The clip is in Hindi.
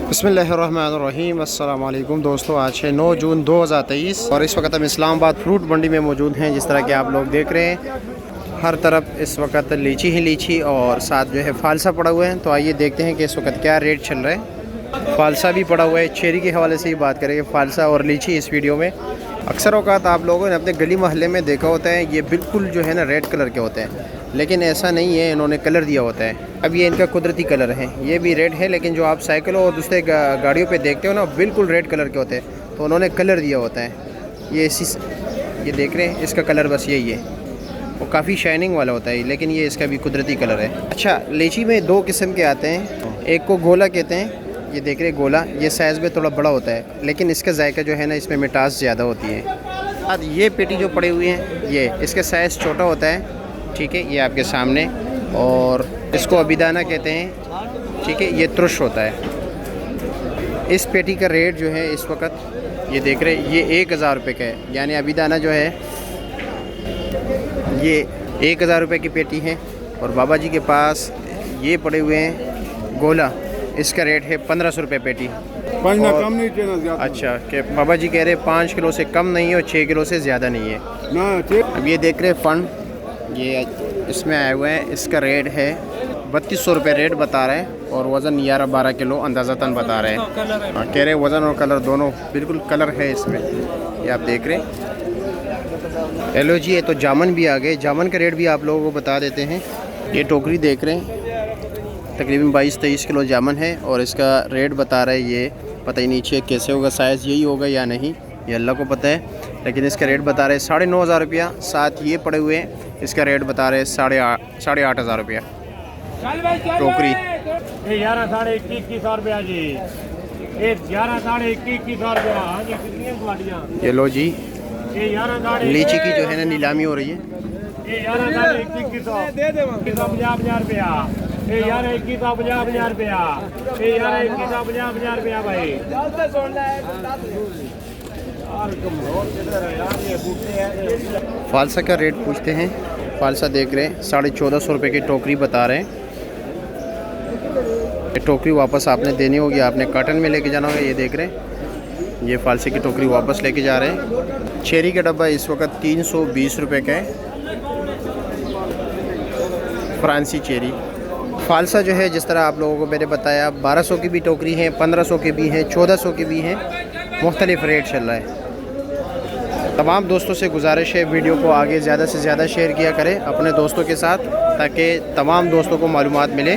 बिस्मिल्लाहिर्रहमानिर्रहीम अस्सलाम वालेकुम दोस्तों, आज है 9 जून 2023 और इस वक्त हम इस्लामाबाद फ्रूट मंडी में मौजूद हैं। जिस तरह के आप लोग देख रहे हैं, हर तरफ इस वक्त लीची ही लीची और साथ जो है फालसा पड़ा हुआ है। तो आइए देखते हैं कि इस वक्त क्या रेट चल रहा है। फालसा भी पड़ा हुआ है। चेरी के हवाले से ही बात करेंगे, फालसा और लीची इस वीडियो में। अक्सर औकात आप लोगों ने अपने गली मोहल्ले में देखा होता है, ये बिल्कुल जो है ना रेड कलर के होते हैं, लेकिन ऐसा नहीं है, इन्होंने कलर दिया होता है। अब ये इनका कुदरती कलर है, ये भी रेड है, लेकिन जो आप साइकिलों और दूसरे गाड़ियों पे देखते हो ना, बिल्कुल रेड कलर के होते हैं, तो उन्होंने कलर दिया होता है। ये देख रहे हैं, इसका कलर बस यही है, वो काफ़ी शाइनिंग वाला होता है, लेकिन ये इसका भी कुदरती कलर है। अच्छा, लीची में दो किस्म के आते हैं, एक को गोला कहते हैं, ये देख रहे हैं गोला, ये साइज़ में थोड़ा बड़ा होता है, लेकिन इसका जायका जो है ना, इसमें मिठास ज़्यादा होती है। अब ये पेटी जो पड़ी हुई है, ये इसका साइज़ छोटा होता है, ठीक है, ये आपके सामने, और इसको अबिदाना कहते हैं, ठीक है, ये तुर्श होता है। इस पेटी का रेट जो है इस वक्त ये देख रहे हैं, ये 1000 रुपये का है, यानी अबिदाना जो है ये 1000 रुपये की पेटी है। और बाबा जी के पास ये पड़े हुए हैं गोला, इसका रेट है 1500 रुपये पेटी। कम नहीं चाहिए। अच्छा, कि बाबा जी कह रहे 5 किलो से कम नहीं है और 6 किलो से ज़्यादा नहीं है ना। अब ये देख रहे हैं फंड, ये इसमें आए हुए हैं, इसका रेट है 3200 रुपये रेट बता रहे हैं, और वज़न 11-12 किलो अंदाज़तन बता रहे हैं। कह रहे वज़न और कलर दोनों बिल्कुल कलर है इसमें, ये आप देख रहे हैं। हेलो जी, ये तो जामुन भी आ गए, जामुन का रेट भी आप लोगों को बता देते हैं। ये टोकरी देख रहे हैं, तकरीबन 22-23 किलो जामुन है, और इसका रेट बता रहे हैं, ये पता ही नहीं कैसे होगा, साइज़ यही होगा या नहीं, ये अल्लाह को पता है, लेकिन इसका रेट बता रहे हैं 9,500 रुपया। साथ ये पड़े हुए हैं, इसका रेट बता रहे हैं 8,500 रुपया टोकरी। 11 साढ़े 2100 रुपया जी, 11 साढ़े 2100 रुपया। हाँ जी, कितनी गाड़ियाँ? ये लो जी, 11 लीची की जो है ना नीलामी हो रही है। 11 साढ़े 2100 50 रुपया, 11 2150 रुपया, 11 2150 रुपया भाई। फालसा का रेट पूछते हैं। फालसा देख रहे हैं 1450 रुपये की टोकरी बता रहे हैं। ये टोकरी वापस आपने देनी होगी, आपने कार्टन में लेके जाना होगा। ये देख रहे हैं, ये फालसे की टोकरी वापस लेके जा रहे हैं। चेरी का डब्बा इस वक्त 320 रुपये का है, फ्रांसी चेरी। फालसा जो है, जिस तरह आप लोगों को मैंने बताया, 1200 की भी टोकरी है, 1500 की भी है, 1400 की भी है, मुख्तलिफ रेट चल रहा है। तमाम दोस्तों से गुजारिश है, वीडियो को आगे ज़्यादा से ज़्यादा शेयर किया करें अपने दोस्तों के साथ, ताकि तमाम दोस्तों को मालूमात मिले।